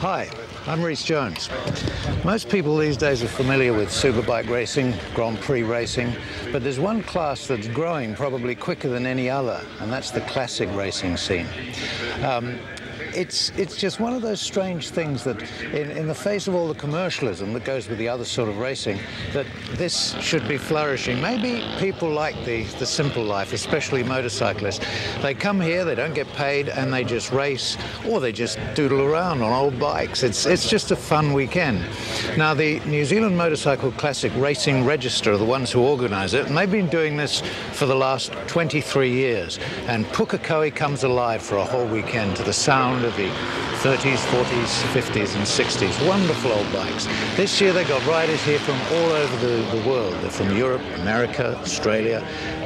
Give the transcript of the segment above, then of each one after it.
Hi, I'm Rhys Jones. Most people these days are familiar with superbike racing, Grand Prix racing, but there's one class that's growing probably quicker than any other, and that's the classic racing scene. It's just one of those strange things that in the face of all the commercialism that goes with the other sort of racing, that this should be flourishing. Maybe people like the simple life, especially motorcyclists. They come here, they don't get paid, and they just race, or they just doodle around on old bikes. It's just a fun weekend. Now, the New Zealand Motorcycle Classic Racing Register are the ones who organise it, and they've been doing this for the last 23 years. And Pukekohe comes alive for a whole weekend to the sound of the 30s, 40s, 50s and 60s. Wonderful old bikes. This year they got riders here from all over the world. They're from Europe, America, Australia,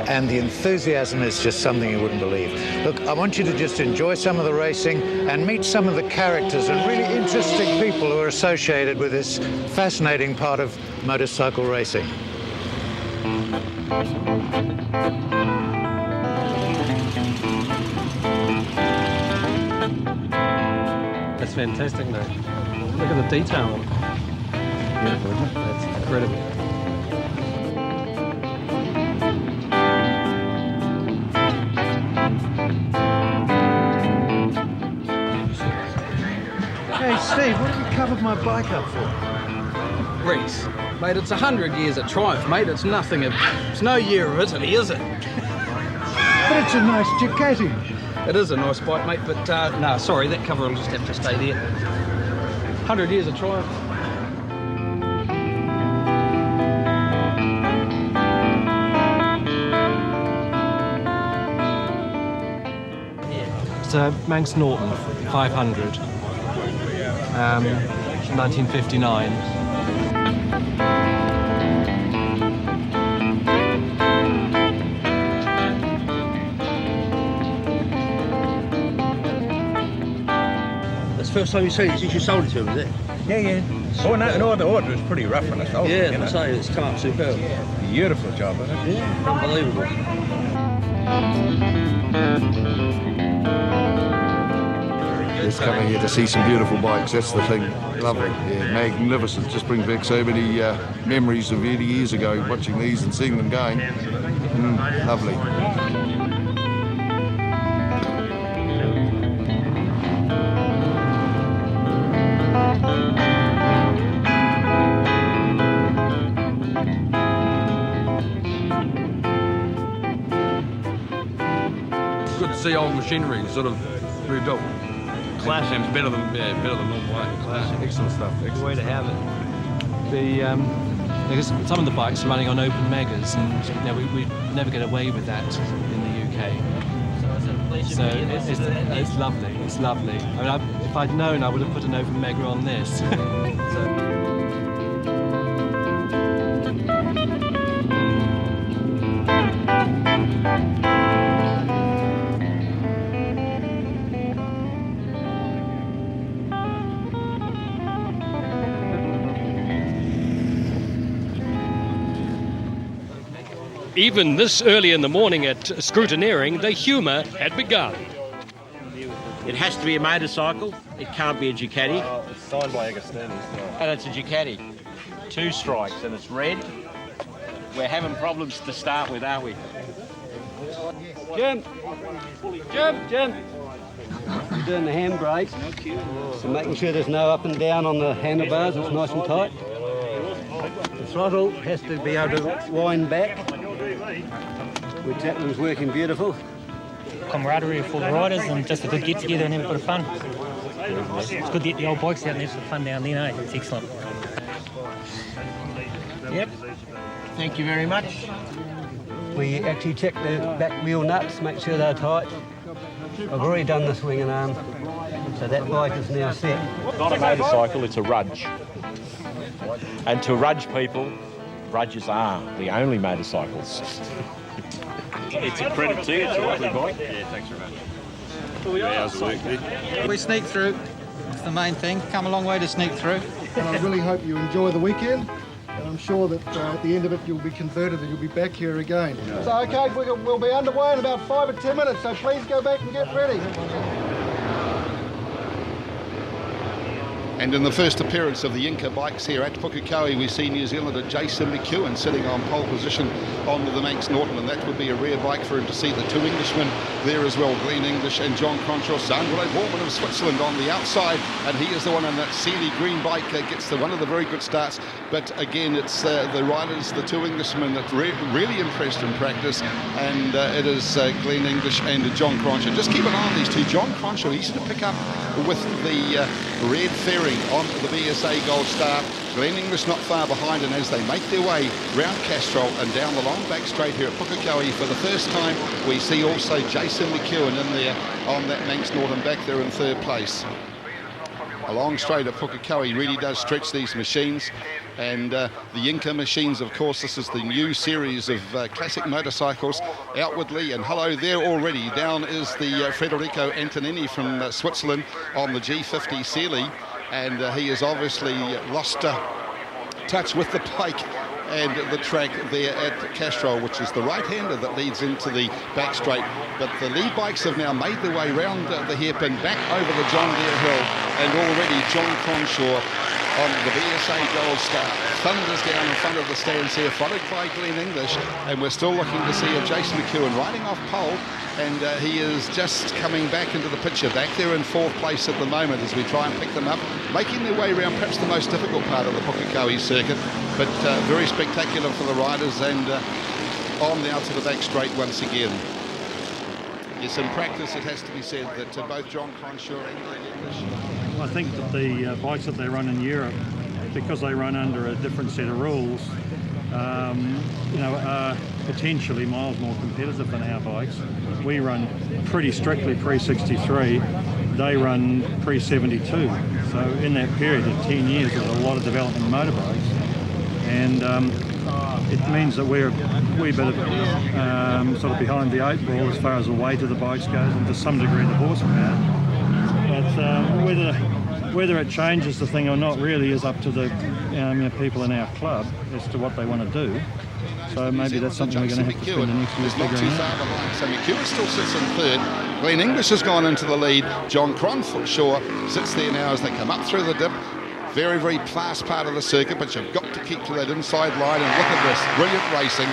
and the enthusiasm is just something you wouldn't believe. Look, I want you to just enjoy some of the racing and meet some of the characters and really interesting people who are associated with this fascinating part of motorcycle racing. That's fantastic, mate. Look at the detail on it. Beautiful, isn't it? That's incredible. Hey, Steve, what have you covered my bike up for? Rhys, mate, it's 100 years of Triumph, mate. It's nothing of... It's no year of Italy, is it? But it's a nice Ducati. It is a nice bike, mate, but no, sorry, that cover will just have to stay there. 100 years of Triumph. It's a Manx Norton 500, 1959. First time you see it since you sold it to him, is it? Yeah. Oh, no, the order was pretty rough when I sold it. Yeah, I say it's come up superb. Beautiful job, isn't it? Yeah, unbelievable. Just coming here to see some beautiful bikes, that's the thing. Lovely, yeah, magnificent. Just brings back so many memories of 80 years ago, watching these and seeing them going. Lovely. Good to see old machinery sort of moved up. Classic. It's better than normal way. Classic. Excellent stuff. Excellent. Way to have it. Because some of the bikes are running on open megas, and we never get away with that in the UK. So it's lovely. It's lovely. I mean, if I'd known, I would have put an open mega on this. Even this early in the morning at scrutineering, the humour had begun. It has to be a motorcycle. It can't be a Ducati. Oh, it's signed by Agostini. And it's a Ducati. 2 strikes and it's red. We're having problems to start with, aren't we? Jim! You're doing the handbrake. So making sure there's no up and down on the handlebars, it's nice and tight. The throttle has to be able to wind back, which that one's working beautiful. Camaraderie for the riders and just a good get together and have a bit of fun. It's good to get the old bikes out and have some fun down there, eh? It's excellent. Yep. Thank you very much. We actually check the back wheel nuts, make sure they're tight. I've already done the swing and arm, so that bike is now set. Not a motorcycle, it's a rudge. And to rudge people, rudges are the only motorcycles. It's a credit to you, it's a lovely bike. Yeah, thanks very much. How's the work? We sneak through, it's the main thing. Come a long way to sneak through. And I really hope you enjoy the weekend. And I'm sure that at the end of it you'll be converted and you'll be back here again. So okay, we'll be underway in about 5 or 10 minutes, so please go back and get ready. And in the first appearance of the Inca bikes here at Pukekohe, we see New Zealander Jason McEwen sitting on pole position on the Manx Norton, and that would be a rare bike for him to see the two Englishmen there as well, Glenn English and John Cronshaw. Sandro Borman of Switzerland on the outside, and he is the one on that Sealy green bike, gets one of the very good starts. But again, it's the riders, the two Englishmen that really impressed in practice, and it is Glenn English and John Cronshaw. Just keep an eye on these two. John Cronshaw, he's to pick up with the red fairing on the BSA Gold Star. Glenn English not far behind, and as they make their way round Castrol and down the long back straight here at Pukekohe for the first time, we see also Jason McEwen in there on that Manx Norton back there in third place. A long straight at Pukekohe really does stretch these machines, and the Inca machines, of course, this is the new series of classic motorcycles outwardly, and hello there already. Down is the Federico Antonini from Switzerland on the G50 Sealy, and he has obviously lost touch with the bike and the track there at Castrol, which is the right-hander that leads into the back straight. But the lead bikes have now made their way round the hairpin, back over the John Deere Hill, and already John Cronshaw on the BSA Gold Star thunders down in front of the stands here, followed by Glenn English, and we're still looking to see Jason McEwen riding off pole, and he is just coming back into the picture, back there in fourth place at the moment as we try and pick them up, making their way around perhaps the most difficult part of the Pukekohe circuit, but very spectacular for the riders, and on now to the back straight once again. Yes, in practice it has to be said that both John Cronshaw and Glenn English... I think that the bikes that they run in Europe, because they run under a different set of rules, are potentially miles more competitive than our bikes. We run pretty strictly pre-63, they run pre-72. So in that period of 10 years, there's a lot of development in motorbikes, and it means that we're a wee bit sort of behind the eight ball as far as the weight of the bikes goes, and to some degree the horsepower. But whether it changes the thing or not really is up to the people in our club as to what they want to do. So maybe that's something we're going to have to spend the next year figuring out. So McEwen still sits in third. Glenn English has gone into the lead. John Cronshaw sits there now as they come up through the dip. Very, very fast part of the circuit, but you've got to keep to that inside line, and look at this, brilliant racing.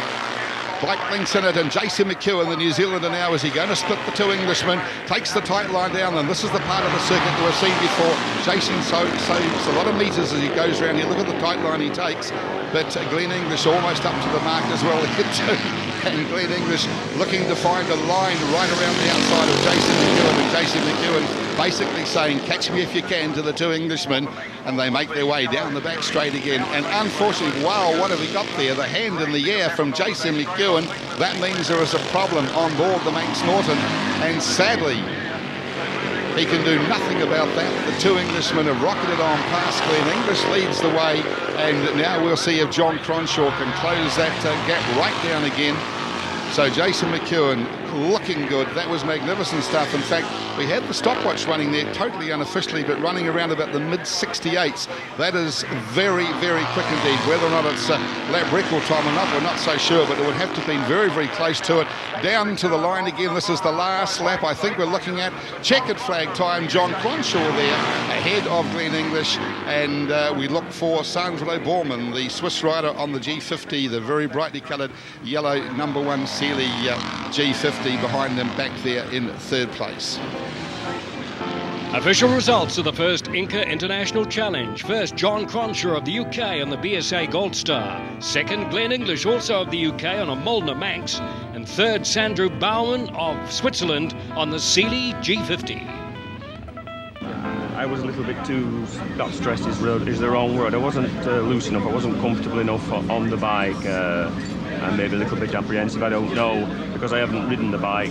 Bike links in it, and Jason McEwen, the New Zealander now, is he going to split the two Englishmen, takes the tight line down, and this is the part of the circuit that we've seen before. Jason saves a lot of metres as he goes around here. Look at the tight line he takes, but Glenn English almost up to the mark as well here too. And Glenn English looking to find a line right around the outside of Jason McEwen, and Jason McEwen basically saying, catch me if you can, to the two Englishmen, and they make their way down the back straight again. And unfortunately, wow, what have we got there? The hand in the air from Jason McEwen. That means there is a problem on board the Manx Norton, and sadly, he can do nothing about that. The two Englishmen have rocketed on past. Glenn English leads the way, and now we'll see if John Cronshaw can close that gap right down again. So Jason McEwen looking good. That was magnificent stuff. In fact, we had the stopwatch running there totally unofficially, but running around about the mid-68s. That is very, very quick indeed. Whether or not it's lap record time or not, we're not so sure, but it would have to have been very, very close to it. Down to the line again. This is the last lap. I think we're looking at checkered flag time. John Cronshaw there ahead of Glenn English, and we look for Sandro Borman, the Swiss rider on the G50, the very brightly coloured yellow #1 Sealy G50 behind them back there in third place. Official results of the first Inca International Challenge. First, John Cronshaw of the UK on the BSA Gold Star. Second, Glenn English, also of the UK, on a Molnar Manx. And third, Sandro Baumann of Switzerland on the Sealy G50. I was a little bit too, not stressed is the wrong word. I wasn't loose enough, I wasn't comfortable enough on the bike, and maybe a little bit apprehensive, I don't know, because I haven't ridden the bike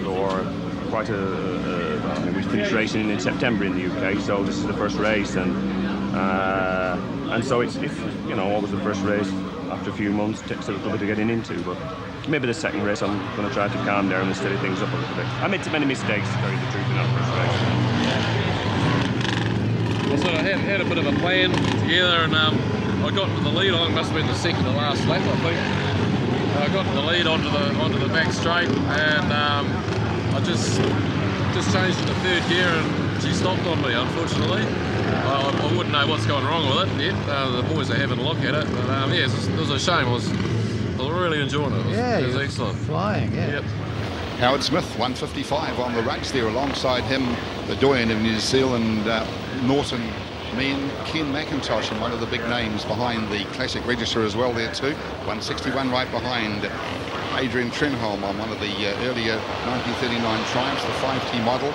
for quite we finished racing in September in the UK, so this is the first race, and so it's always the first race after a few months takes a little bit of getting into, but maybe the second race I'm going to try to calm down and steady things up a little bit. I made too many mistakes, to tell you the truth, in that first race. I sort of had a bit of a plan together, and I got into the lead. I think it must have been the second to last lap, I think. I got in the lead onto the back straight, and I just changed into third gear, and she stopped on me, unfortunately. I wouldn't know what's gone wrong with it yet. The boys are having a look at it, but yeah, it was a shame. I was really enjoying it. It was excellent. Flying, yeah. Yep. Howard Smith, 155 on the race there. Alongside him, the doyen of New Zealand, Norton, Ken McIntosh, and one of the big names behind the classic register as well there too. 161 right behind Adrian Trenholm on one of the earlier 1939 Triumphs, the 5T model.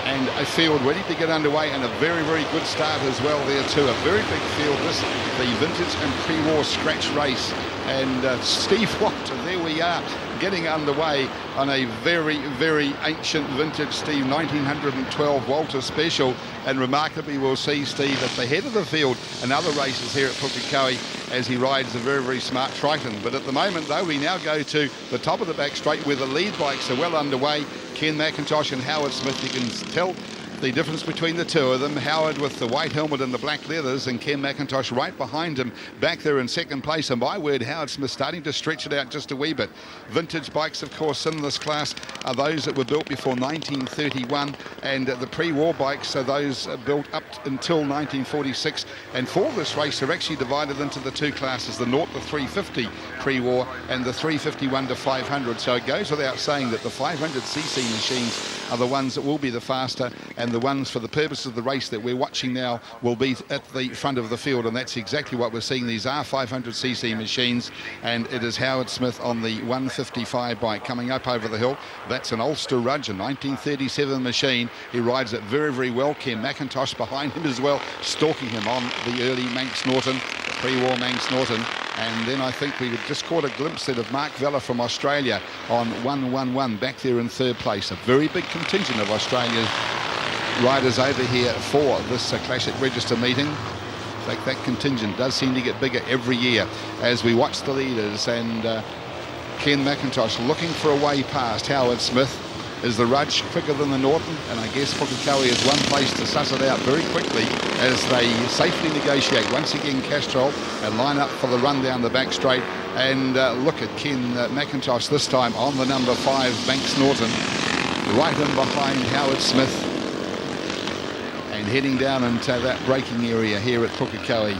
And a field ready to get underway, and a very, very good start as well there too. A very big field, this, the vintage and pre-war scratch race. And Steve Walter, there we are, getting underway on a very, very ancient vintage, Steve, 1912 Walter Special. And remarkably, we'll see Steve at the head of the field in other races here at Pukekohe as he rides a very, very smart Triton. But at the moment, though, we now go to the top of the back straight where the lead bikes are well underway. Ken McIntosh and Howard Smith, you can tell the difference between the two of them. Howard with the white helmet and the black leathers, and Ken McIntosh right behind him back there in second place. And my word, Howard Smith starting to stretch it out just a wee bit. Vintage bikes, of course, in this class are those that were built before 1931, and the pre-war bikes are those built up until 1946. And for this race, they're actually divided into the two classes, the 0 to 350 pre-war and the 351 to 500. So it goes without saying that the 500cc machines are the ones that will be the faster, and the ones for the purpose of the race that we're watching now will be at the front of the field. And that's exactly what we're seeing. These are 500cc machines, and it is Howard Smith on the 155 bike coming up over the hill. That's an Ulster Rudge, a 1937 machine. He rides it very, very well. Ken McIntosh behind him as well, stalking him on the early Manx Norton, the pre-war Manx Norton. And then I think we just caught a glimpse of Mark Vella from Australia on 111 back there in third place. A very big contingent of Australia's riders over here for this Classic Register meeting. In fact, that contingent does seem to get bigger every year as we watch the leaders. And Ken McIntosh looking for a way past Howard Smith. Is the Rudge quicker than the Norton? And I guess Pukekohe is one place to suss it out very quickly as they safely negotiate once again Castrol and line up for the run down the back straight. And look at Ken McIntosh this time on the number 5 Manx Norton, right in behind Howard Smith, and heading down into that braking area here at Pukekohe.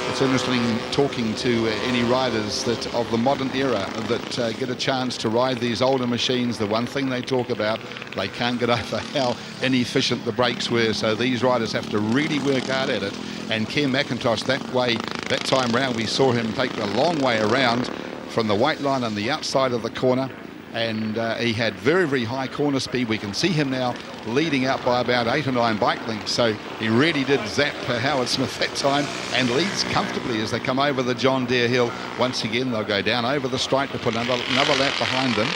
It's interesting talking to any riders that of the modern era that get a chance to ride these older machines. The one thing they talk about, they can't get over how inefficient the brakes were. So these riders have to really work hard at it. And Ken McIntosh, that time round, we saw him take the long way around from the white line on the outside of the corner. And he had very, very high corner speed. We can see him now leading out by about 8 or 9 bike lengths. So he really did zap Howard Smith that time, and leads comfortably as they come over the John Deere Hill. Once again, they'll go down over the strike to put another lap behind them.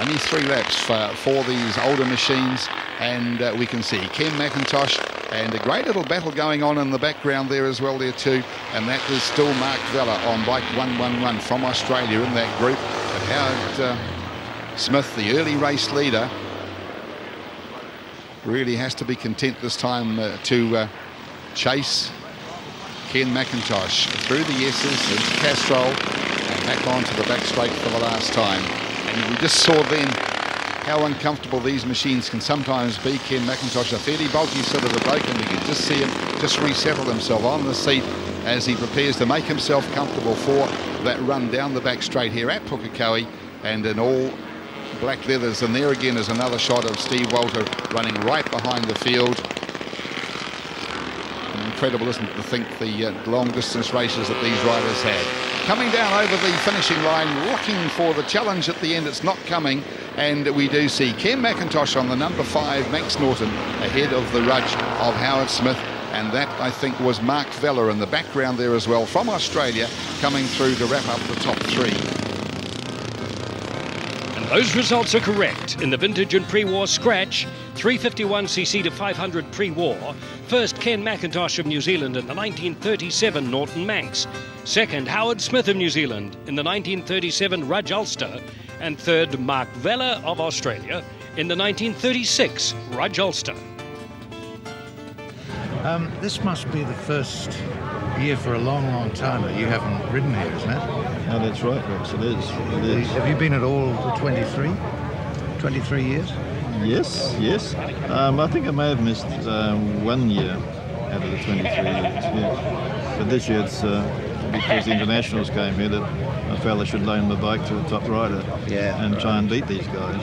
Only 3 laps for these older machines. And we can see Ken McIntosh, and a great little battle going on in the background there as well there too. And that is still Mark Vella on bike 111 from Australia in that group. But Howard Smith, the early race leader, really has to be content this time to chase Ken McIntosh through the S's into Castrol and back onto the back straight for the last time. And we just saw then how uncomfortable these machines can sometimes be. Ken McIntosh, a fairly bulky sort of a bloke, and we can just see him just resettle himself on the seat as he prepares to make himself comfortable for that run down the back straight here at Pukekohe, and in all black leathers. And there again is another shot of Steve Walter running right behind the field. Incredible, isn't it, to think the long distance races that these riders had. Coming down over the finishing line, looking for the challenge at the end. It's not coming, and we do see Ken McIntosh on the number 5 Manx Norton ahead of the Rudge of Howard Smith. And that, I think, was Mark Vella in the background there as well from Australia, coming through to wrap up the top 3. Those results are correct. In the vintage and pre-war scratch, 351cc to 500 pre-war, first Ken McIntosh of New Zealand in the 1937 Norton Manx, second Howard Smith of New Zealand in the 1937 Rudge Ulster, and third Mark Vella of Australia in the 1936 Rudge Ulster. This must be the first year for a long, long time that you haven't ridden here, isn't it? No, that's right, Rex, it is. Have you been at all for 23 years? Yes. I think I may have missed 1 year out of the 23 years, yeah. But this year it's because the internationals came here that I felt I should loan the bike to a top rider and try and beat these guys.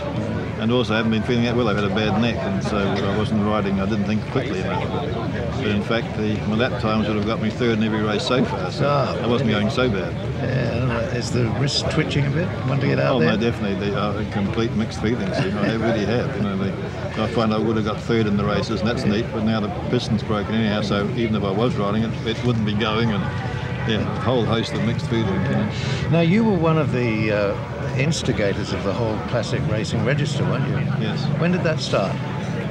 And also I haven't been feeling that well. I've had a bad neck, and so I wasn't riding. I didn't think quickly enough. But in fact, my lap times would have got me third in every race so far. So I wasn't going so bad. Yeah, is the wrist twitching a bit? Want to get out there? Oh, no, definitely. They are complete mixed feelings. I really have. I find I would have got third in the races, and that's neat. But now the piston's broken anyhow. So even if I was riding it, it wouldn't be going. And a whole host of mixed feelings. Now, you were one of the instigators of the whole classic racing register, weren't you? Yes. When did that start?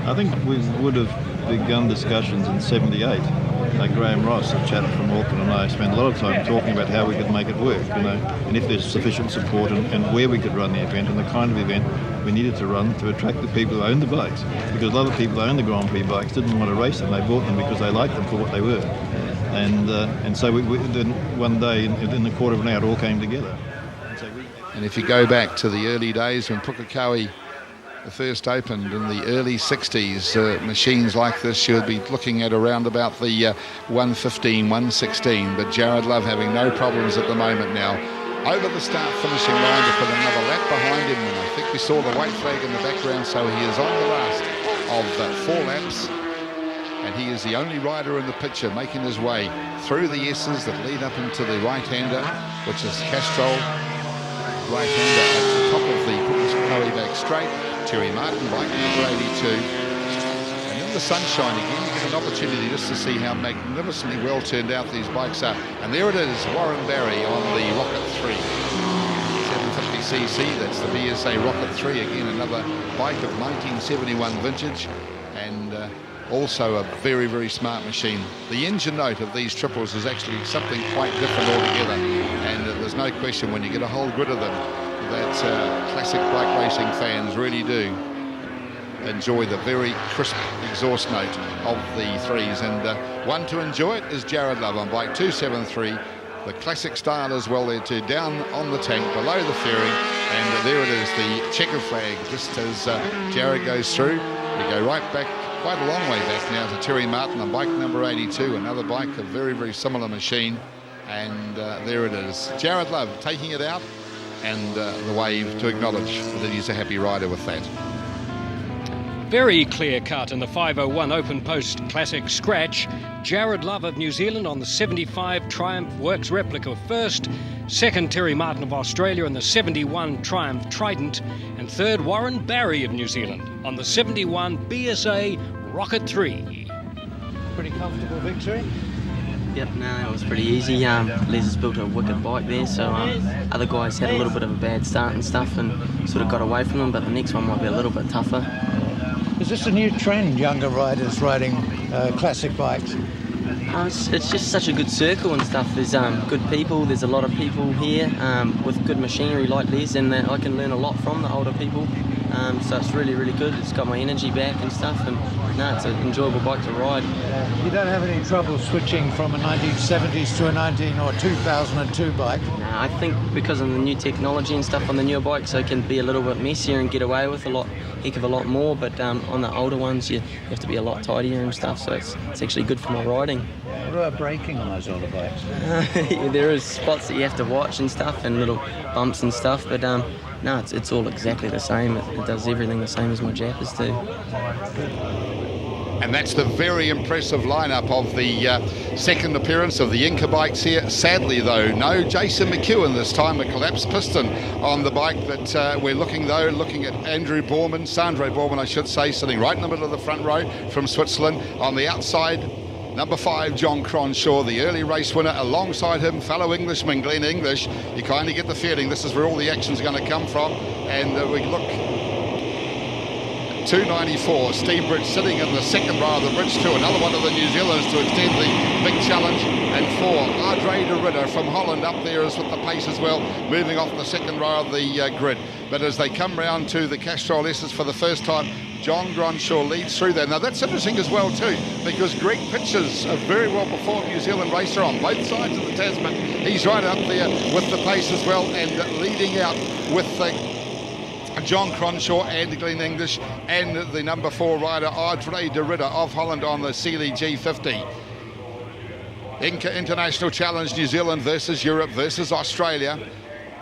I think we would have begun discussions in '78. Graham Ross, a chap from Norton, and I spent a lot of time talking about how we could make it work, and if there's sufficient support and where we could run the event and the kind of event we needed to run to attract the people who owned the bikes. Because a lot of people who owned the Grand Prix bikes didn't want to race them. They bought them because they liked them for what they were. And so we then one day, in a quarter of an hour, it all came together. And if you go back to the early days when Pukekohe first opened in the early 60s, machines like this you would be looking at around about the 115, 116, but Jared Love having no problems at the moment now. Over the start finishing line to put another lap behind him, and I think we saw the white flag in the background, so he is on the last of 4 laps. And he is the only rider in the picture making his way through the S's that lead up into the right-hander, which is Castrol, right-hander at the top of the Pukekohe back straight. Terry Martin, bike number 82. And in the sunshine again, you get an opportunity just to see how magnificently well turned out these bikes are. And there it is, Warren Barry on the Rocket 3. 750cc, that's the BSA Rocket 3, again another bike of 1971 vintage. And also a very, very smart machine. The engine note of these triples is actually something quite different altogether. And there's no question when you get a whole grid of them that classic bike racing fans really do enjoy the very crisp exhaust note of the threes. And one to enjoy it is Jared Love on bike 273. The classic style as well there too, down on the tank below the fairing. And there it is, the checker flag, just as Jared goes through. We go right back, quite a long way back now, to Terry Martin on bike number 82, another bike, a very, very similar machine. And there it is, Jared Love taking it out, and the wave to acknowledge that he's a happy rider with that. Very clear cut in the 501 Open Post Classic Scratch. Jared Love of New Zealand on the 75 Triumph Works replica first. Second, Terry Martin of Australia on the 71 Triumph Trident. And third, Warren Barry of New Zealand on the 71 BSA Rocket 3. Pretty comfortable victory? Yep, no, it was pretty easy. Les has built a wicked bike there, so other guys had a little bit of a bad start and stuff and sort of got away from them, but the next one might be a little bit tougher. Is this a new trend, younger riders riding classic bikes? It's just such a good circle and stuff. There's good people, there's a lot of people here with good machinery like Les, and I can learn a lot from the older people. So it's really, really good. It's got my energy back and stuff, and no, it's an enjoyable bike to ride. You don't have any trouble switching from a 1970s to a 19 or 2002 bike? No, I think because of the new technology and stuff on the newer bikes, I can be a little bit messier and get away with heck of a lot more, but on the older ones you have to be a lot tidier and stuff, so it's actually good for my riding. What about braking on those older bikes? There is spots that you have to watch and stuff, and little bumps and stuff, but no, it's all exactly the same. It does everything the same as my Jappers do. And that's the very impressive lineup of the second appearance of the Inca bikes here. Sadly, though, no Jason McEwen this time, a collapsed piston on the bike. But we're looking at Sandro Borman, I should say, sitting right in the middle of the front row from Switzerland. On the outside, number 5, John Cronshaw, the early race winner. Alongside him, fellow Englishman, Glenn English. You kind of get the feeling this is where all the action's going to come from. And we look... 294, Steve Bridge sitting in the second row of the bridge too, another one of the New Zealanders to extend the big challenge. And 4, Andre de Ridder from Holland up there is with the pace as well, moving off the second row of the grid. But as they come round to the Castrol S's for the first time, John Cronshaw leads through there. Now that's interesting as well too, because Greg Pitchers, a very well performed New Zealand racer on both sides of the Tasman, he's right up there with the pace as well, and leading out with the John Cronshaw and Glenn English, and the number 4 rider Audrey de Ridder of Holland on the Sealy G50. Inca International Challenge, New Zealand versus Europe versus Australia.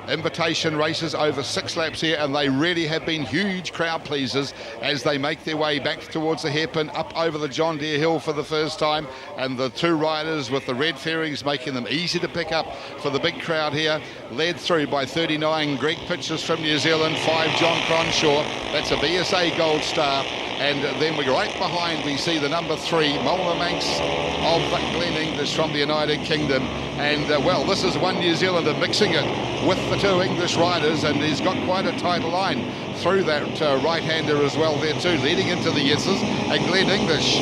Invitation races over 6 laps here, and they really have been huge crowd pleasers as they make their way back towards the hairpin, up over the John Deere Hill for the first time, and the 2 riders with the red fairings making them easy to pick up for the big crowd here, led through by 39 Greg Pitchers from New Zealand, 5 John Cronshaw, that's a BSA Gold Star, and then we're right behind, we see the number 3 Molnar Manx of Glenn English from the United Kingdom, and well, this is one New Zealander mixing it with the 2 English riders, and he's got quite a tight line through that right-hander as well there too, leading into the yeses, and Glenn English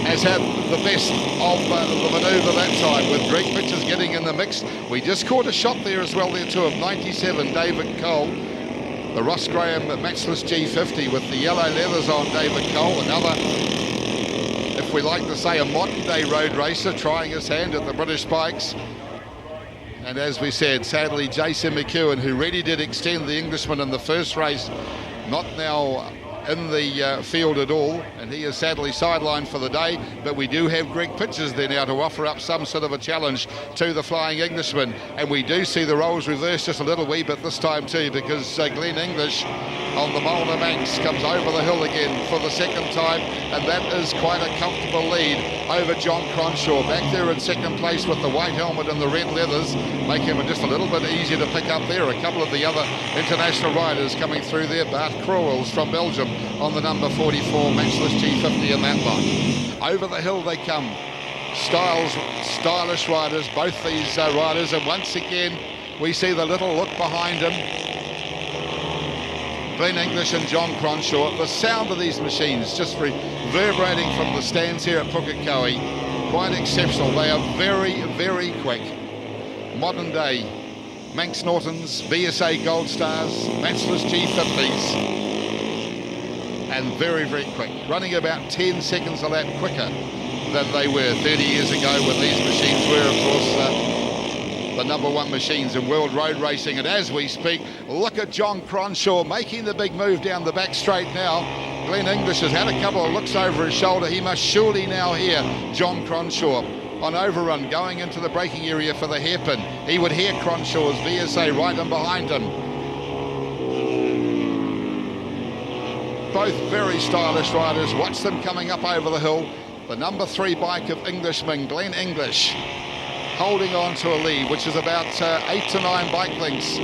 has had the best of the manoeuvre that time, with Greg Pitchers getting in the mix. We just caught a shot there as well there too of 97 David Cole, the Ross Graham Matchless G50 with the yellow leathers on David Cole, another, if we like to say, a modern day road racer trying his hand at the British bikes. And as we said, sadly, Jason McEwen, who really did extend the Englishman in the first race, not now in the field at all, and he is sadly sidelined for the day, but we do have Greg Pitchers there now to offer up some sort of a challenge to the Flying Englishman, and we do see the roles reversed just a little wee bit this time too, because Glenn English on the Molnar Manx comes over the hill again for the second time, and that is quite a comfortable lead over John Cronshaw, back there in second place with the white helmet and the red leathers, making him just a little bit easier to pick up there. A couple of the other international riders coming through there, Bart Crowells from Belgium on the number 44 Matchless G50 in that one. Over the hill they come, stylish riders, both these riders, and once again we see the little look behind him, Glenn English and John Cronshaw. The sound of these machines just reverberating from the stands here at Pukekohe, quite exceptional. They are very, very quick. Modern day Manx Nortons, BSA Gold Stars, Matchless G50s, and very, very quick, running about 10 seconds a lap quicker than they were 30 years ago when these machines were, of course, the number 1 machines in world road racing. And as we speak, look at John Cronshaw making the big move down the back straight now. Glenn English has had a couple of looks over his shoulder. He must surely now hear John Cronshaw on overrun going into the braking area for the hairpin. He would hear Cronshaw's VSA right in behind him. Both very stylish riders. Watch them coming up over the hill. The number 3 bike of Englishman Glenn English holding on to a lead, which is about 8 to 9 bike lengths.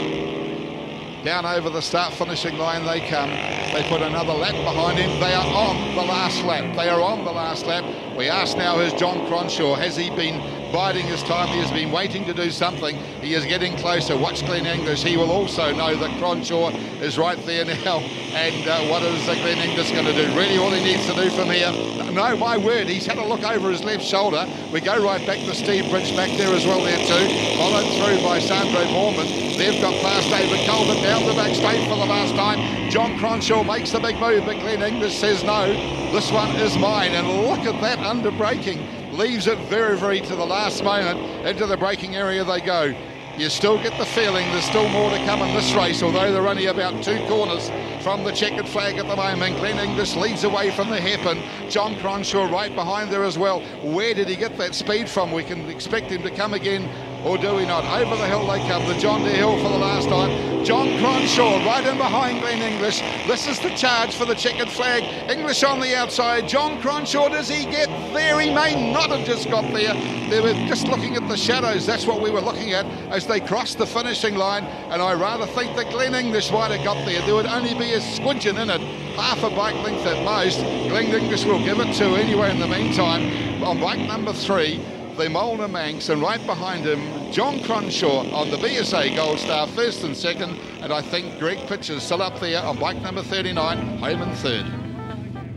Down over the start finishing line they come. They put another lap behind him. They are on the last lap. They are on the last lap. We ask now, is John Cronshaw, has he been biding his time? He has been waiting to do something. He is getting closer. Watch Glenn English. He will also know that Cronshaw is right there now. And what is Glenn English going to do? Really all he needs to do from here? No, my word, he's had a look over his left shoulder. We go right back to Steve Bridge back there as well there too. Followed through by Sandro Borman. They've got past David Colbert down the back straight for the last time. John Cronshaw makes the big move, but Glenn English says no. This one is mine. And look at that under braking. Leaves it very, very to the last moment. Into the braking area they go. You still get the feeling there's still more to come in this race, although they're only about 2 corners from the checkered flag at the moment. Glenn English leads away from the hairpin. John Cronshaw right behind there as well. Where did he get that speed from? We can expect him to come again, or do we not? Over the hill they come, the John Deere Hill for the last time. John Cronshaw right in behind Glenn English. This is the charge for the checkered flag. English on the outside. John Cronshaw, does he get there? He may not have just got there. They were just looking at the shadows. That's what we were looking at as they crossed the finishing line. And I rather think that Glenn English might have got there. There would only be a squidgen in it. Half a bike length at most. Glenn English will give it to anyway in the meantime. On bike number 3, the Molnar Manx, and right behind him, John Cronshaw on the BSA Gold Star, first and second, and I think Greg Pitchers still up there on bike number 39, home in third.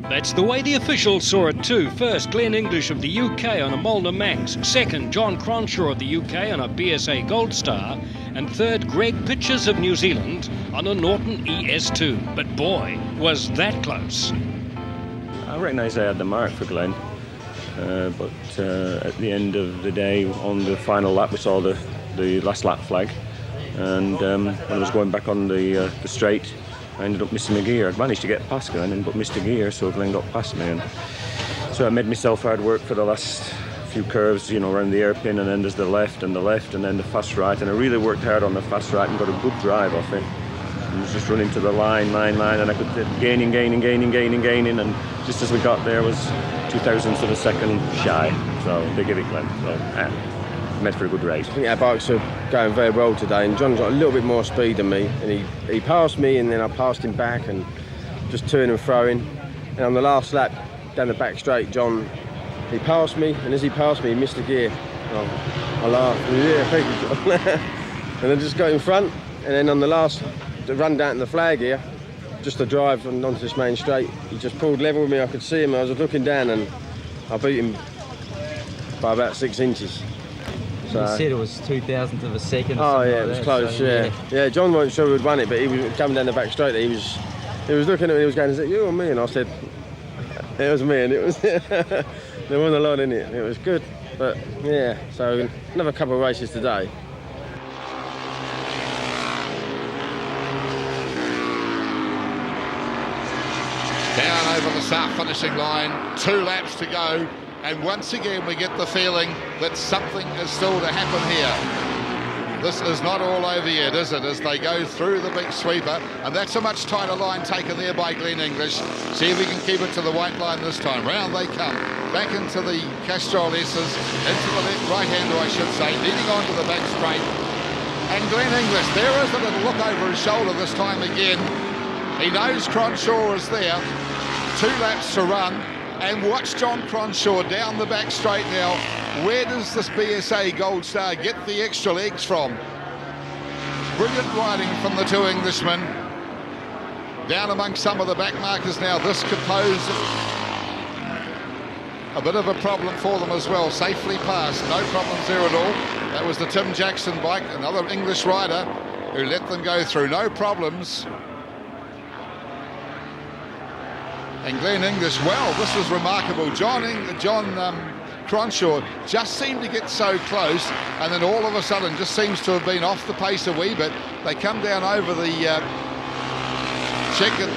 That's the way the officials saw it too. First, Glenn English of the UK on a Molnar Manx. Second, John Cronshaw of the UK on a BSA Gold Star. And third, Greg Pitchers of New Zealand on a Norton ES2. But boy, was that close. I recognise I had the mark for Glenn. But at the end of the day, on the final lap, we saw the last lap flag. And when I was going back on the straight, I ended up missing my gear. I'd managed to get past Glenn, but missed a gear, so Glenn got past me. And so I made myself hard work for the last few curves, you know, around the hairpin, and then there's the left, and then the fast right. And I really worked hard on the fast right and got a good drive off it. I was just running to the line, and I could gaining, and just as we got there was 2,000ths of a second shy. So they give it Glenn. So made for a good race. I think our bikes are going very well today, and John's got a little bit more speed than me, and he passed me, and then I passed him back, and just turning and throwing. And on the last lap down the back straight, John, he passed me, and as he passed me, he missed a gear. I laughed. Yeah, thank you, John. And then just got in front, and then on the last run down to the flag here, just to drive onto this main straight, he just pulled level with me. I could see him. I was looking down, and I beat him by about 6 inches. So. You said it was 2,000th of a second. Oh yeah, it was close. So, yeah. John wasn't sure we'd won it, but he was coming down the back straight. He was looking at me. He was going, "Is it you or me?" And I said, "It was me." And it was there wasn't a lot in it. It was good, but yeah. So another couple of races today. Down over the start finishing line, 2 laps to go. And once again, we get the feeling that something is still to happen here. This is not all over yet, is it? As they go through the big sweeper, and that's a much tighter line taken there by Glenn English. See if we can keep it to the white line this time. Round they come, back into the Castrol S's, into the right-hander, I should say, leading on to the back straight. And Glenn English, there is a little look over his shoulder this time again. He knows Cronshaw is there. 2 laps to run. And watch John Cronshaw down the back straight now. Where does this BSA Gold Star get the extra legs from? Brilliant riding from the 2 Englishmen. Down amongst some of the back markers now. This could pose a bit of a problem for them as well. Safely passed, no problems there at all. That was the Tim Jackson bike, another English rider who let them go through. No problems. And Glenn English, well, this is remarkable. John Cronshaw just seemed to get so close, and then all of a sudden just seems to have been off the pace a wee bit. They come down over the checkered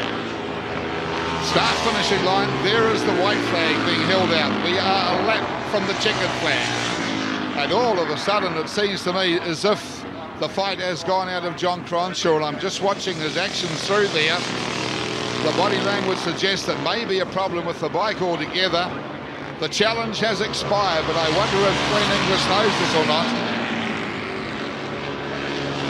start finishing line. There is the white flag being held out. We are a lap from the checkered flag. And all of a sudden it seems to me as if the fight has gone out of John Cronshaw, and I'm just watching his actions through there. The body language suggests that may be a problem with the bike altogether. The challenge has expired, but I wonder if Glenn English knows this or not.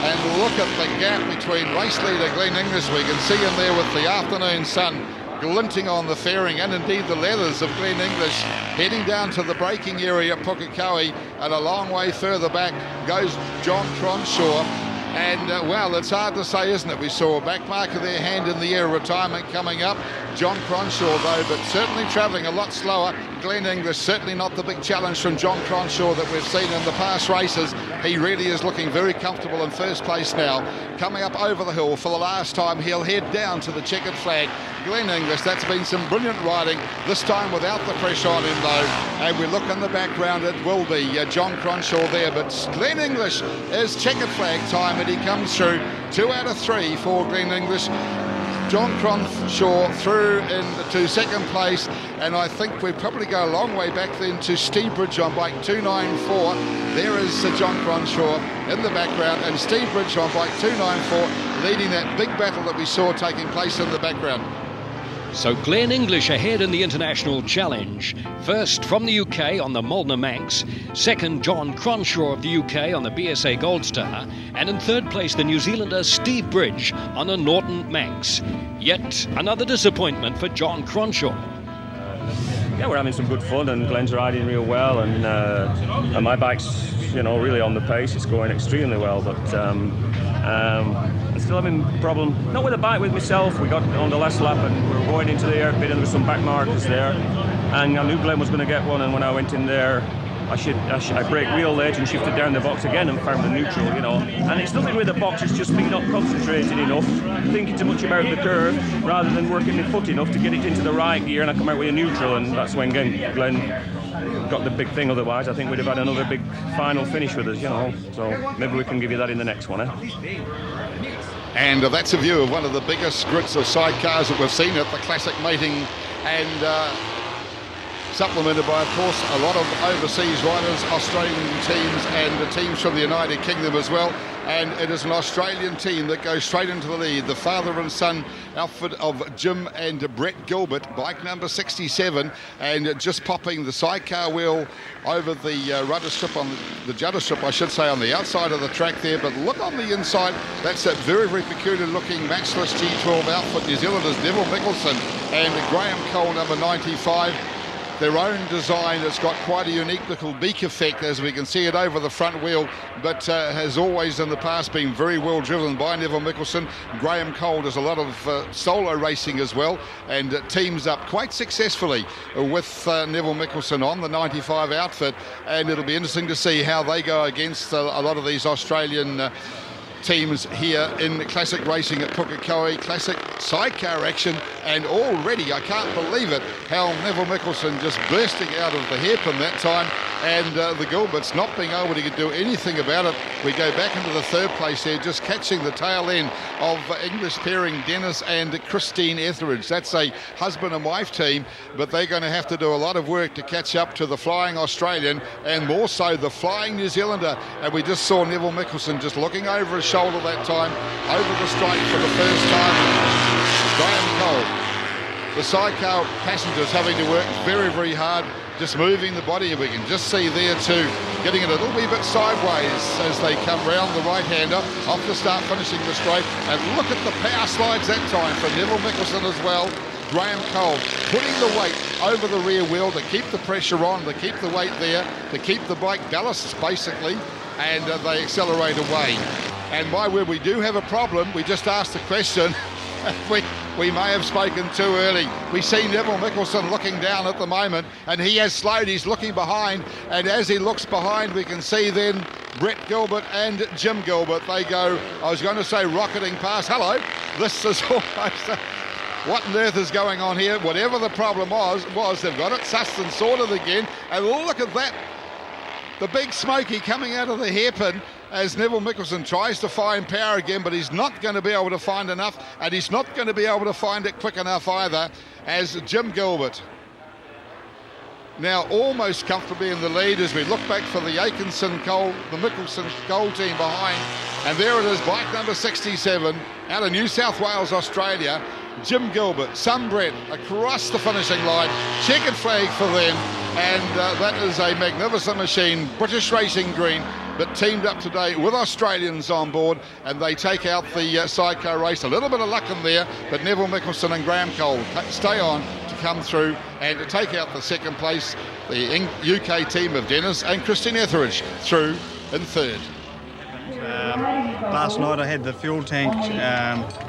And look at the gap between race leader Glenn English. We can see him there with the afternoon sun glinting on the fairing, and indeed the leathers of Glenn English, heading down to the braking area at Pukekohe, and a long way further back goes John Cronshaw. And, well, it's hard to say, isn't it? We saw a back marker there, hand in the air, retirement coming up. John Cronshaw, though, but certainly travelling a lot slower. Glenn English, certainly not the big challenge from John Cronshaw that we've seen in the past races. He really is looking very comfortable in first place now. Coming up over the hill for the last time, he'll head down to the checkered flag. Glenn English, that's been some brilliant riding, this time without the pressure on him, though. And we look in the background, it will be John Cronshaw there, but Glenn English is checkered flag time, and he comes through 2 out of 3 for Glenn English. John Cronshaw through into second place, and I think we probably go a long way back then to Steve Bridge on bike 294. There is John Cronshaw in the background, and Steve Bridge on bike 294 leading that big battle that we saw taking place in the background. So Glenn English ahead in the International Challenge. First from the UK on the Mulner Manx. Second, John Cronshaw of the UK on the BSA Gold Star. And in third place, the New Zealander Steve Bridge on a Norton Manx. Yet another disappointment for John Cronshaw. Yeah, we're having some good fun, and Glenn's riding real well, and my bike's, really on the pace. It's going extremely well, but I'm still having a problem, not with the bike, with myself. We got on the last lap and we were going into the air pit, and there were some back markers there, and I knew Glenn was going to get one, and when I went in there, I brake real late and shifted down the box again and found the neutral, you know. And it's nothing with the box, it's just me not concentrating enough, thinking too much about the curve, rather than working my foot enough to get it into the right gear, and I come out with a neutral, and that's when Glenn got the big thing. Otherwise, I think we'd have had another big final finish with us, you know. So maybe we can give you that in the next one, eh? And that's a view of one of the biggest grids of sidecars that we've seen at the Classic Mating, and supplemented by, of course, a lot of overseas riders, Australian teams and teams from the United Kingdom as well. And it is an Australian team that goes straight into the lead. The father and son outfit of Jim and Brett Gilbert, bike number 67, and just popping the sidecar wheel over the rudder strip, on the judder strip, I should say, on the outside of the track there. But look on the inside, that's that very, very peculiar looking matchless G12 outfit. New Zealanders Neville Mickelson and Graham Cole, number 95. Their own design. It's got quite a unique little beak effect, as we can see it over the front wheel, but has always in the past been very well driven by Neville Mickelson. Graham Cole does a lot of solo racing as well, and teams up quite successfully with Neville Mickelson on the 95 outfit, and it'll be interesting to see how they go against a lot of these Australian teams here in classic racing at Pukekohe. Classic sidecar action, and already I can't believe it how Neville Mickelson just bursting out of the hairpin that time, and the Gilberts not being able to do anything about it. We go back into the third place there, just catching the tail end of English pairing Dennis and Christine Etheridge. That's a husband and wife team, but they're going to have to do a lot of work to catch up to the flying Australian, and more so the flying New Zealander. And we just saw Neville Mickelson just looking over his shoulder that time, over the strike for the first time. Graham Cole, the sidecar passengers having to work very, very hard, just moving the body. We can just see there too, getting it a little wee bit sideways as they come round the right-hander off the start, finishing the straight. And look at the power slides that time for Neville Mickelson as well. Graham Cole putting the weight over the rear wheel to keep the pressure on, to keep the weight there, to keep the bike balanced basically, and they accelerate away. And my word, we do have a problem. We just asked the question. we may have spoken too early. We see Neville Mickelson looking down at the moment, and he has slowed. He's looking behind, and as he looks behind, we can see then Brett Gilbert and Jim Gilbert. They go, I was going to say rocketing past. Hello, this is almost... what on earth is going on here? Whatever the problem was they've got it sussed and sorted again. And look at that. The big smoky coming out of the hairpin as Neville Mickelson tries to find power again, but he's not going to be able to find enough, and he's not going to be able to find it quick enough either, as Jim Gilbert now almost comfortably in the lead as we look back for the Atkinson-Cole, the Mickelson-Cole team behind. And there it is, bike number 67 out of New South Wales, Australia. Jim Gilbert, son Brett, across the finishing line, checkered flag for them, and that is a magnificent machine, British Racing Green, but teamed up today with Australians on board, and they take out the sidecar race. A little bit of luck in there, but Neville Mickelson and Graham Cole stay on to come through and to take out the second place. The UK team of Dennis and Christine Etheridge through in third. Last night I had the fuel tank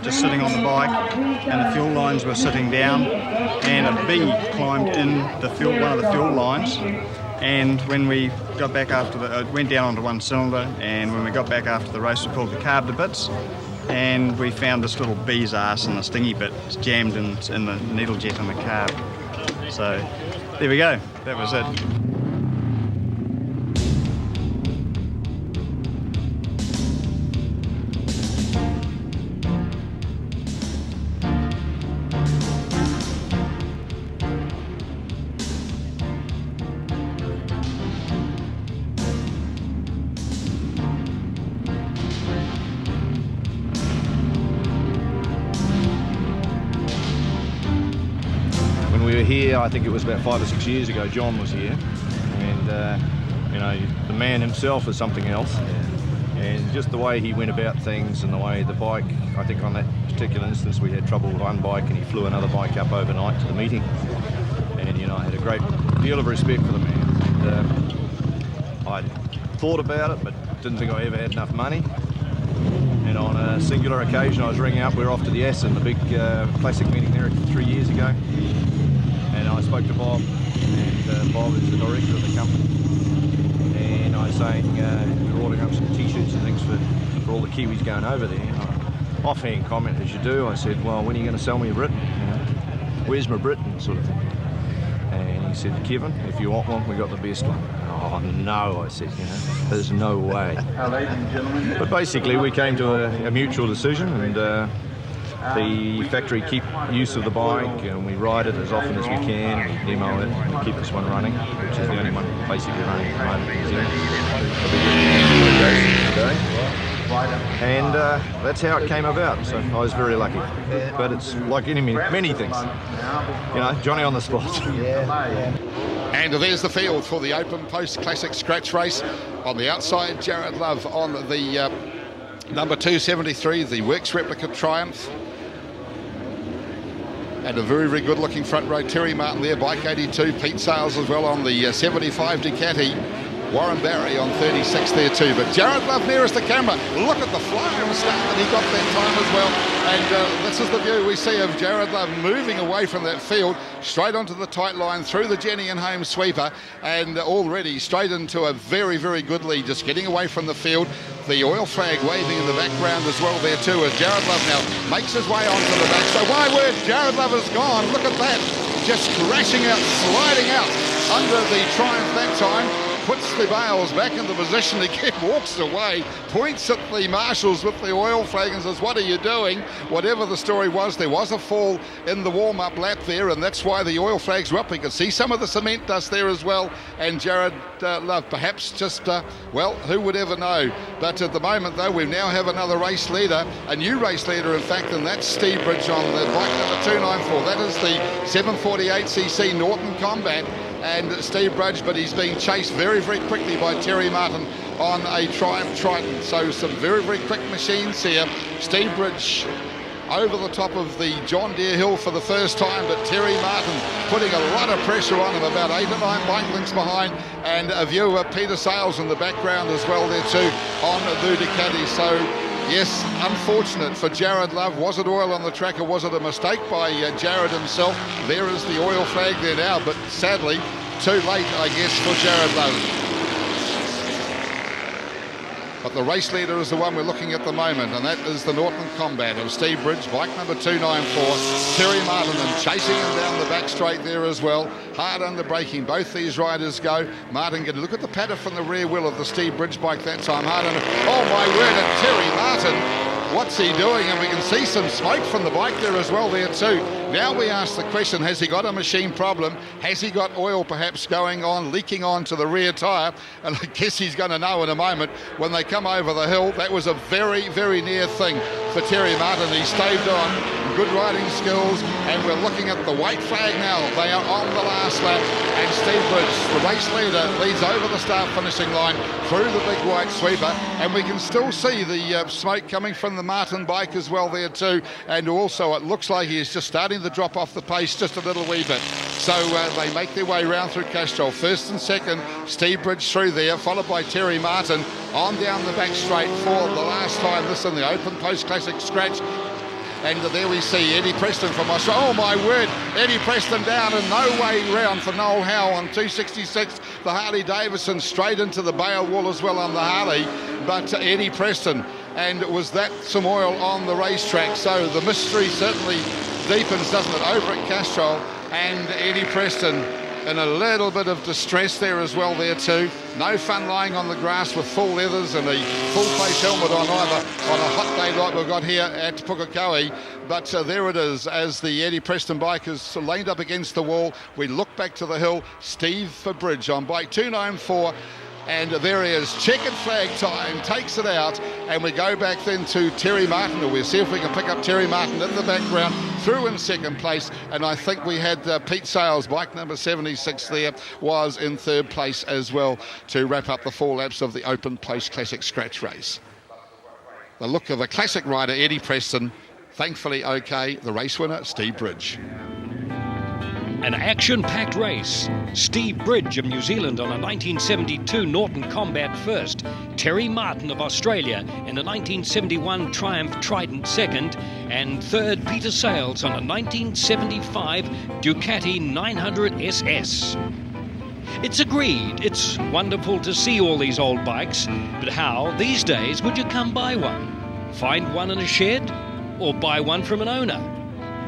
just sitting on the bike, and the fuel lines were sitting down, and a bee climbed in one of the fuel lines. And when we got back after it went down onto one cylinder, and when we got back after the race, we pulled the carb to bits, and we found this little bee's ass and the stingy bit jammed in the needle jet in the carb. So there we go, that was it. Here, I think it was about 5 or 6 years ago, John was here, and you know, the man himself is something else, and just the way he went about things and the way the bike, I think on that particular instance we had trouble with one bike and he flew another bike up overnight to the meeting, and you know, I had a great deal of respect for the man. And, I thought about it but didn't think I ever had enough money, and on a singular occasion I was ringing up, we were off to the Aston, the big classic meeting there 3 years ago. And I spoke to Bob, and Bob is the director of the company. And I was saying we were ordering up some T-shirts and things for all the Kiwis going over there. Offhand comment, as you do, I said, well, when are you going to sell me a Britten? Where's my Britten, sort of thing. And he said, Kevin, if you want one, we got the best one. Oh no, I said, there's no way. Ladies and gentlemen. But basically we came to a mutual decision, and the factory keep use of the bike, and we ride it as often as we can, we demo it, and we keep this one running, which is the only one basically running at the moment in New Zealand. And that's how it came about, so I was very lucky. But it's like many things, Johnny on the spot. And there's the field for the Open Post Classic Scratch Race. On the outside, Jared Love on the number 273, the Works Replica Triumph. And a very, very good looking front row Terry Martin there, bike 82, Pete Sales as well on the 75 Ducati. Warren Barry on 36 there too, but Jared Love nearest the camera. Look at the flying start that he got that time as well. And this is the view we see of Jared Love moving away from that field, straight onto the tight line, through the Jenny and home sweeper, and already straight into a very, very good lead, just getting away from the field. The oil flag waving in the background as well there too, as Jared Love now makes his way onto the back. So my word, Jared Love is gone. Look at that, just crashing out, sliding out under the Triumph that time. Puts the bales back into position again, walks away, points at the marshals with the oil flag and says, what are you doing? Whatever the story was, there was a fall in the warm-up lap there, and that's why the oil flags were up. We could see some of the cement dust there as well, and Jared Love perhaps just, well, who would ever know? But at the moment, though, we now have another race leader, a new race leader, in fact, and that's Steve Bridge on the bike number 294. That is the 748cc Norton Combat. And Steve Bridge, but he's being chased very, very quickly by Terry Martin on a Triumph Triton. So some very, very quick machines here. Steve Bridge over the top of the John Deere hill for the first time, but Terry Martin putting a lot of pressure on him, about 8 or 9 bike lengths behind, and a view of Peter Sales in the background as well there too on the Ducati. So yes, unfortunate for Jared Love. Was it oil on the track, or was it a mistake by Jared himself? There is the oil flag there now, but sadly, too late, I guess, for Jared Love. But the race leader is the one we're looking at the moment, and that is the Norton Combat of Steve Bridge, bike number 294. Terry Martin and chasing him down the back straight there as well. Hard under braking, both these riders go. Martin can look at the patter from the rear wheel of the Steve Bridge bike that time. Hard under, oh my word, and Terry Martin, what's he doing? And we can see some smoke from the bike there as well there too. Now we ask the question, has he got a machine problem? Has he got oil perhaps going on, leaking on to the rear tyre? And I guess he's going to know in a moment when they come over the hill. That was a very, very near thing for Terry Martin. He staved on, good riding skills, and we're looking at the white flag now. They are on the last lap, and Steve Bridge, the race leader, leads over the start finishing line through the big white sweeper, and we can still see the smoke coming from the Martin bike as well there too, and also it looks like he is just starting to drop off the pace just a little wee bit. So they make their way round through Castrol. First and second, Steve Bridge through there, followed by Terry Martin on down the back straight for the last time. This in the Open Post Classic Scratch. And there we see Eddie Preston from Australia. Oh my word, Eddie Preston down and no way round for Noel Howe on 266. The Harley Davidson straight into the bale wall as well on the Harley. But Eddie Preston, and was that some oil on the racetrack? So the mystery certainly deepens, doesn't it, over at Castrol. And Eddie Preston in a little bit of distress there as well there too. No fun lying on the grass with full leathers and a full face helmet on either on a hot day like we've got here at Pukekohe. But there it is, as the Eddie Preston bike is leaned up against the wall. We look back to the hill. Steve Bridge on bike 294. And there he is, checkered flag time, takes it out, and we go back then to Terry Martin, and we'll see if we can pick up Terry Martin in the background, through in second place, and I think we had Pete Sales, bike number 76 there, was in third place as well, to wrap up the 4 laps of the Open Post Classic Scratch race. The look of a classic rider, Eddie Preston, thankfully okay, the race winner, Steve Bridge. An action-packed race. Steve Bridge of New Zealand on a 1972 Norton Combat first. Terry Martin of Australia in a 1971 Triumph Trident second. And third, Peter Sales on a 1975 Ducati 900 SS. It's agreed, it's wonderful to see all these old bikes, but how, these days, would you come by one? Find one in a shed? Or buy one from an owner?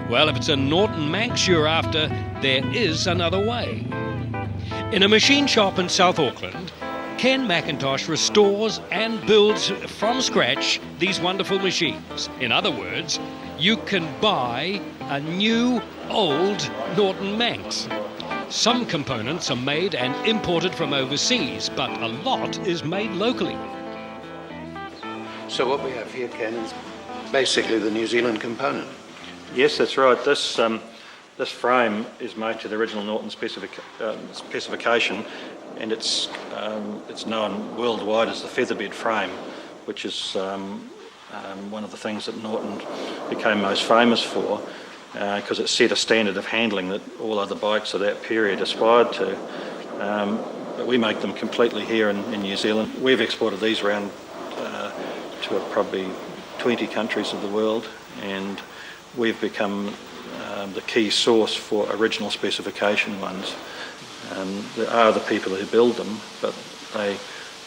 Well, if it's a Norton Manx you're after, there is another way. In a machine shop in South Auckland, Ken McIntosh restores and builds from scratch these wonderful machines. In other words, you can buy a new, old Norton Manx. Some components are made and imported from overseas, but a lot is made locally. So what we have here, Ken, is basically the New Zealand component. Yes, that's right. This frame is made to the original Norton specification, and it's known worldwide as the featherbed frame, which is one of the things that Norton became most famous for, because it set a standard of handling that all other bikes of that period aspired to. But we make them completely here in New Zealand. We've exported these around to probably 20 countries of the world, and we've become the key source for original specification ones. There are the people who build them, but they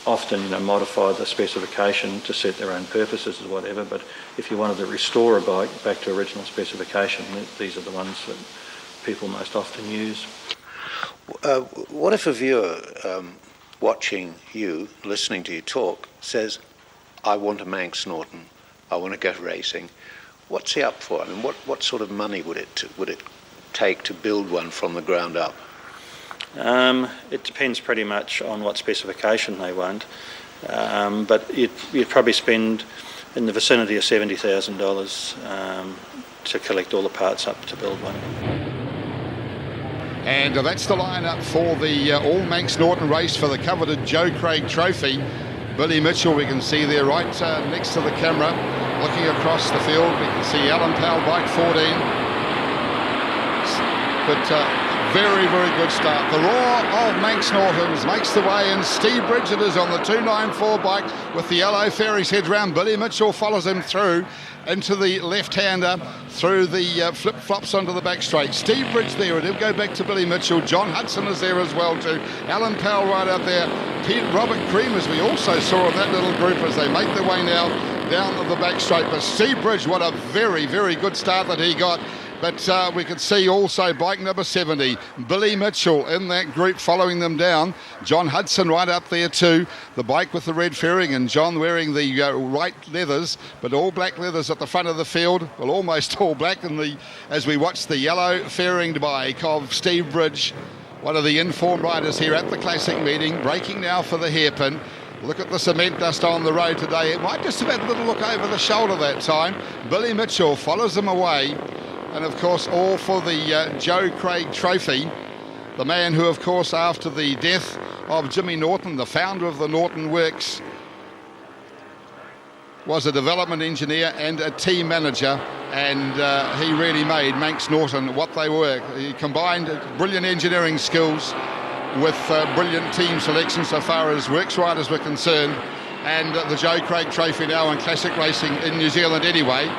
often modify the specification to suit their own purposes or whatever. But if you wanted to restore a bike back to original specification, these are the ones that people most often use. What if a viewer watching you, listening to you talk, says, I want a Manx Norton, I want to go racing? What's he up for? I mean, what sort of money would it take to build one from the ground up? It depends pretty much on what specification they want, but you'd probably spend in the vicinity of $70,000 to collect all the parts up to build one. And that's the lineup for the All Manx Norton race for the coveted Joe Craig Trophy. Billy Mitchell, we can see there right next to the camera, looking across the field. We can see Alan Powell, bike 14. But very, very good start. The roar of Manx Nortons makes the way, and Steve Bridget is on the 294 bike with the yellow fairies head round. Billy Mitchell follows him through into the left-hander, through the flip-flops onto the back straight. Steve Bridge there, and he'll go back to Billy Mitchell. John Hudson is there as well too. Alan Powell right out there. Robert Cream, as we also saw in that little group as they make their way now down the back straight. But Steve Bridge, what a very, very good start that he got. But we could see also bike number 70, Billy Mitchell in that group following them down. John Hudson right up there too, the bike with the red fairing, and John wearing the white leathers, but all black leathers at the front of the field. Well, almost all black as we watch the yellow fairinged bike of Steve Bridge, one of the informed riders here at the Classic meeting, braking now for the hairpin. Look at the cement dust on the road today. It might just have had a little look over the shoulder that time. Billy Mitchell follows them away. And of course, all for the Joe Craig Trophy. The man who, of course, after the death of Jimmy Norton, the founder of the Norton Works, was a development engineer and a team manager, and he really made Manx Norton what they were. He combined brilliant engineering skills with brilliant team selection so far as works riders were concerned, and the Joe Craig Trophy now in classic racing in New Zealand anyway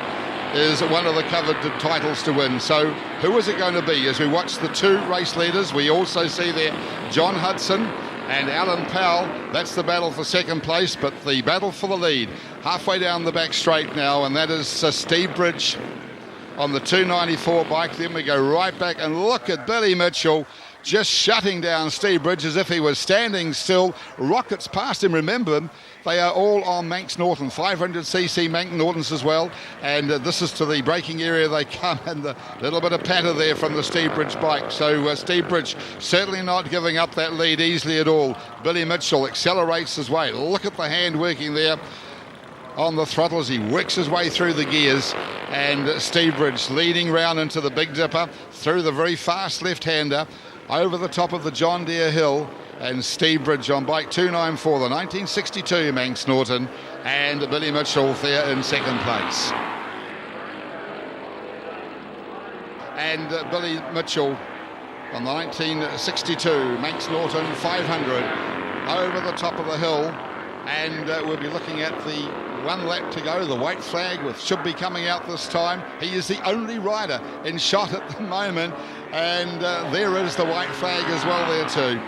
is one of the coveted titles to win. So who is it going to be? As we watch the two race leaders, we also see there John Hudson and Alan Powell. That's the battle for second place, but the battle for the lead halfway down the back straight now, and that is Steve Bridge on the 294 bike. Then we go right back and look at Billy Mitchell just shutting down Steve Bridge as if he was standing still. Rockets past him, remember, they are all on Manx Norton, 500cc Manx Nortons as well, and this is to the braking area they come, and the little bit of patter there from the Steve Bridge bike. So Steve Bridge certainly not giving up that lead easily at all. Billy Mitchell accelerates his way. Look at the hand working there on the throttle as he works his way through the gears, and Steve Bridge leading round into the Big Dipper through the very fast left-hander over the top of the John Deere Hill, and Steve Bridge on bike 294, the 1962 Manx Norton, and Billy Mitchell there in second place. And Billy Mitchell on the 1962 Manx Norton 500 over the top of the hill, and we'll be looking at the 1 lap to go. The white flag should be coming out this time. He is the only rider in shot at the moment, and there is the white flag as well there too.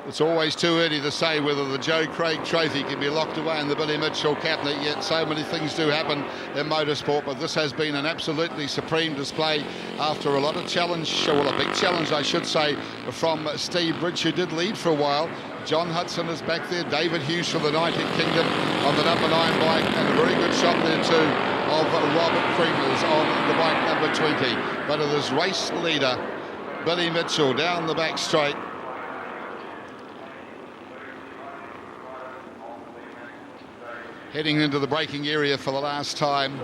It's always too early to say whether the Joe Craig Trophy can be locked away in the Billy Mitchell cabinet, yet so many things do happen in motorsport, but this has been an absolutely supreme display after a lot of challenge, well, a big challenge I should say, from Steve Bridge, who did lead for a while. John Hudson is back there, David Hughes from the United Kingdom on the number 9 bike, and a very good shot there too of Robert Creamers on the bike number 20. But it is race leader Billy Mitchell down the back straight. Heading into the braking area for the last time.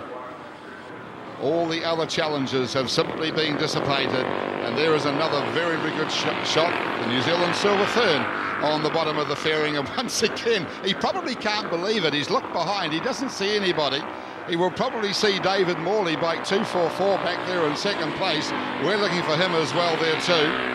All the other challenges have simply been dissipated, and there is another very, very good shot, the New Zealand Silver Fern on the bottom of the fairing, and once again he probably can't believe it. He's looked behind, he doesn't see anybody. He will probably see David Morley, bike 244, back there in second place. We're looking for him as well there too.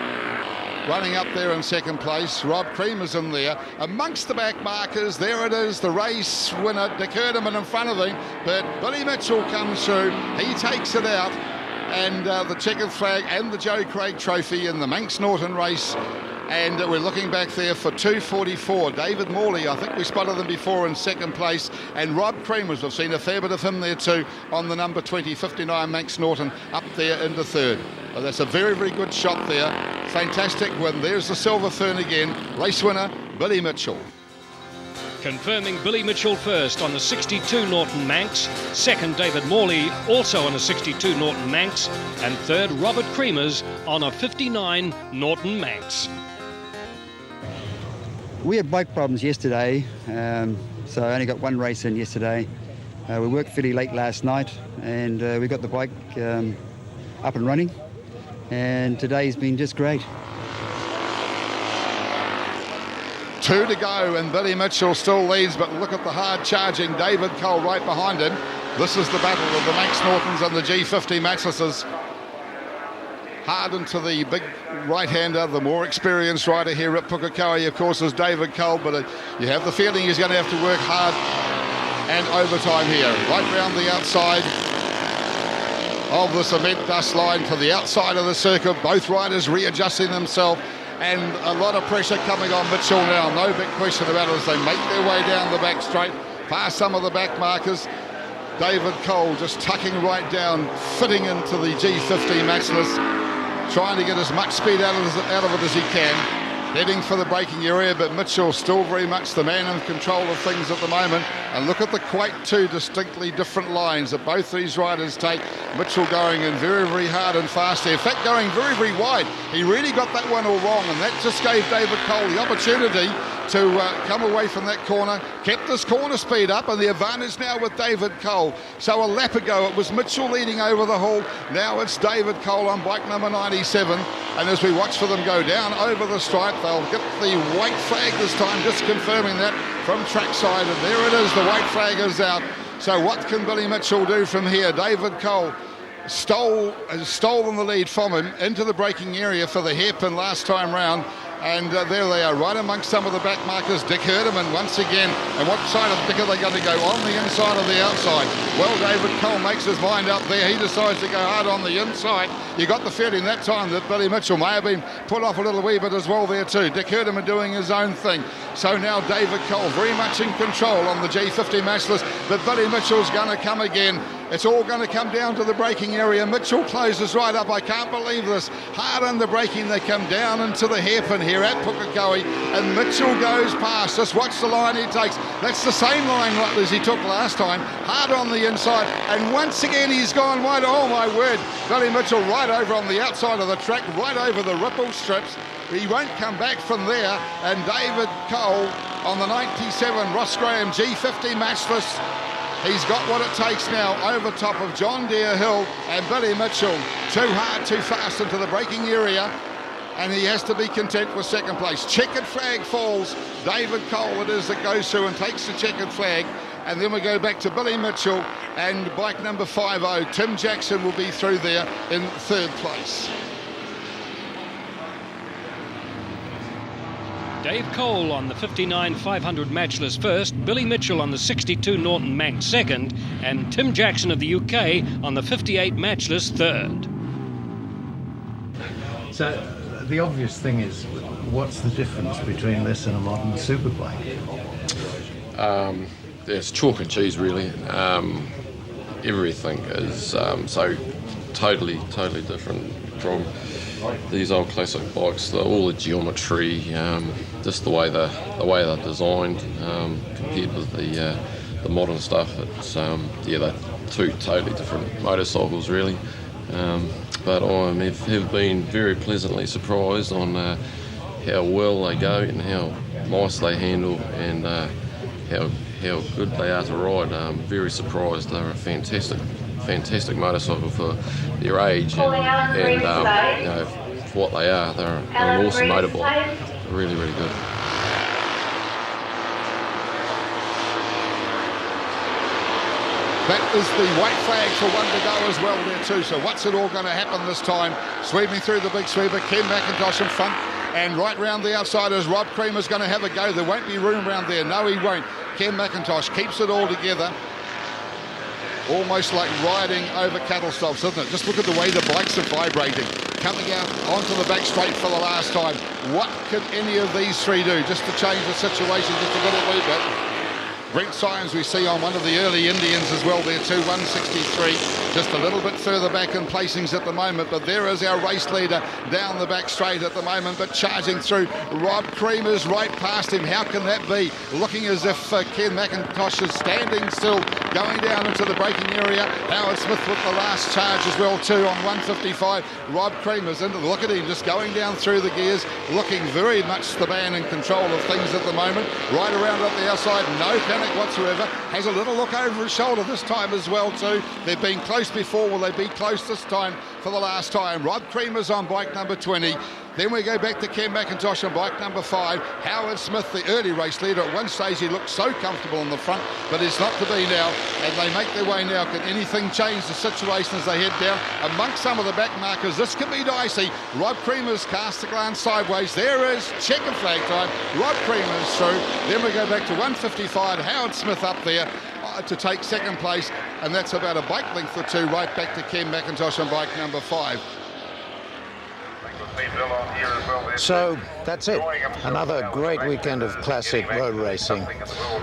Running up there in second place, Rob Creamer's in there. Amongst the back markers, there it is, the race winner, Dick Erdeman in front of him, but Billy Mitchell comes through, he takes it out, and the checkered flag and the Joe Craig Trophy in the Manx Norton race. And we're looking back there for 244. David Morley, I think we spotted them before in second place, and Rob Creamers, we've seen a fair bit of him there too on the number 20, 59 Manx Norton up there into third. Well, that's a very, very good shot there. Fantastic win. There's the Silver Fern again. Race winner, Billy Mitchell. Confirming Billy Mitchell first on the 62 Norton Manx, second David Morley also on a 62 Norton Manx, and third Robert Creamers on a 59 Norton Manx. We had bike problems yesterday, so I only got one race in yesterday. We worked fairly late last night, and we got the bike up and running, and today's been just great. 2 to go, and Billy Mitchell still leads, but look at the hard charging David Cole right behind him. This is the battle of the Manx Nortons and the G50 Maxises. Hard into the big right-hander, the more experienced rider here at Pukekohe, of course, is David Cole, but you have the feeling he's going to have to work hard and overtime here. Right round the outside of the cement dust line to the outside of the circuit, both riders readjusting themselves, and a lot of pressure coming on Mitchell now, no big question about it, as they make their way down the back straight, past some of the back markers. David Cole just tucking right down, fitting into the G50 Maximus, trying to get as much speed out of it as he can, heading for the braking area, but Mitchell still very much the man in control of things at the moment. And look at the quite 2 distinctly different lines that both these riders take. Mitchell going in very, very hard and fast there. In fact, going very, very wide. He really got that one all wrong, and that just gave David Cole the opportunity to come away from that corner, kept his corner speed up, and the advantage now with David Cole. So a lap ago it was Mitchell leading over the hall, now it's David Cole on bike number 97, and as we watch for them go down over the stripe, they'll get the white flag this time, just confirming that from trackside, and there it is, the white flag is out. So what can Billy Mitchell do from here? David Cole has stolen the lead from him into the braking area for the hairpin last time round. And there they are, right amongst some of the back markers. Dick Erdeman once again. And what side of Dick are they going to go? On the inside or the outside? Well, David Cole makes his mind up there. He decides to go hard on the inside. You got the feeling that time that Billy Mitchell may have been put off a little wee bit as well there too. Dick Erdeman doing his own thing. So now David Cole very much in control on the G50 Matchless. But Billy Mitchell's going to come again. It's all going to come down to the braking area. Mitchell closes right up. I can't believe this. Hard under braking, they come down into the hairpin here at Pukekohe, and Mitchell goes past. Just watch the line he takes. That's the same line as he took last time. Hard on the inside, and once again he's gone wide. Oh my word. Billy Mitchell right over on the outside of the track, right over the ripple strips. He won't come back from there, and David Cole on the 97 Ross Graham G50 Matchless. He's got what it takes now over top of John Deere Hill and Billy Mitchell. Too hard, too fast into the braking area, and he has to be content with second place. Checkered flag falls. David Cole it is that goes through and takes the checkered flag. and then we go back to Billy Mitchell and bike number 50. Tim Jackson will be through there in 3rd place. Dave Cole on the 59 500 matchless first, Billy Mitchell on the 62 Norton Manx second, and Tim Jackson of the UK on the 58 matchless third. So the obvious thing is, what's the difference between this and a modern superbike? It's chalk and cheese, really. Everything is so totally different from these old classic bikes. All the geometry, just the way they're designed, compared with the modern stuff. It's they're two totally different motorcycles, really. But I have been very pleasantly surprised on how well they go and how nice they handle, and how good they are to ride. I'm very surprised. They're a fantastic motorcycle for their age, and for what they are. They're an awesome motorbike. Really good. That is the white flag for one to go as well there too. So what's it all going to happen this time? Sweeping through the big sweeper, Ken McIntosh in front, and right round the outside is Rob Creamer's going to have a go. There won't be room round there. No, he won't. Ken McIntosh keeps it all together. Almost like riding over cattle stops, isn't it? Just look at the way the bikes are vibrating. Coming out onto the back straight for the last time. What could any of these three do just to change the situation just a little wee bit? Brent Symes we see on one of the early Indians as well there too, 163, just a little bit further back in placings at the moment, but there is our race leader down the back straight at the moment, but charging through. Rob Creamer's right past him. How can that be? Looking as if Ken McIntosh is standing still, going down into the braking area. Howard Smith with the last charge as well too on 155. Rob Creamer's into the, look at him just going down through the gears, looking very much the man in control of things at the moment. Right around at the outside, no panic whatsoever. Has a little look over his shoulder this time as well too. They've been close before. Will they be close this time for the last time? Rob Creamer's on bike number 20. Then we go back to Ken McIntosh on bike number 5. Howard Smith, the early race leader. At one stage he looked so comfortable in the front, but it's not to be now, and they make their way now. Can anything change the situation as they head down? Amongst some of the back markers, this could be dicey. Rob Creamer's cast a glance sideways. There is checkered flag time. Rob Creamer's through. Then we go back to 155. Howard Smith up there to take second place, and that's about a bike length or two right back to Ken McIntosh on bike number 5. So that's it. Another great weekend of classic road racing.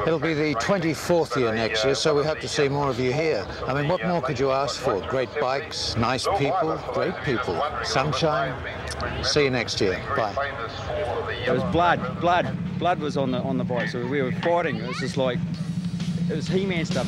It'll be the 24th year next year, so we hope to see more of you here. I mean, what more could you ask for? Great bikes, nice people, great people, sunshine. See you next year. Bye. It was blood was on the bike, so we were fighting. It was just like, it was He-Man stuff.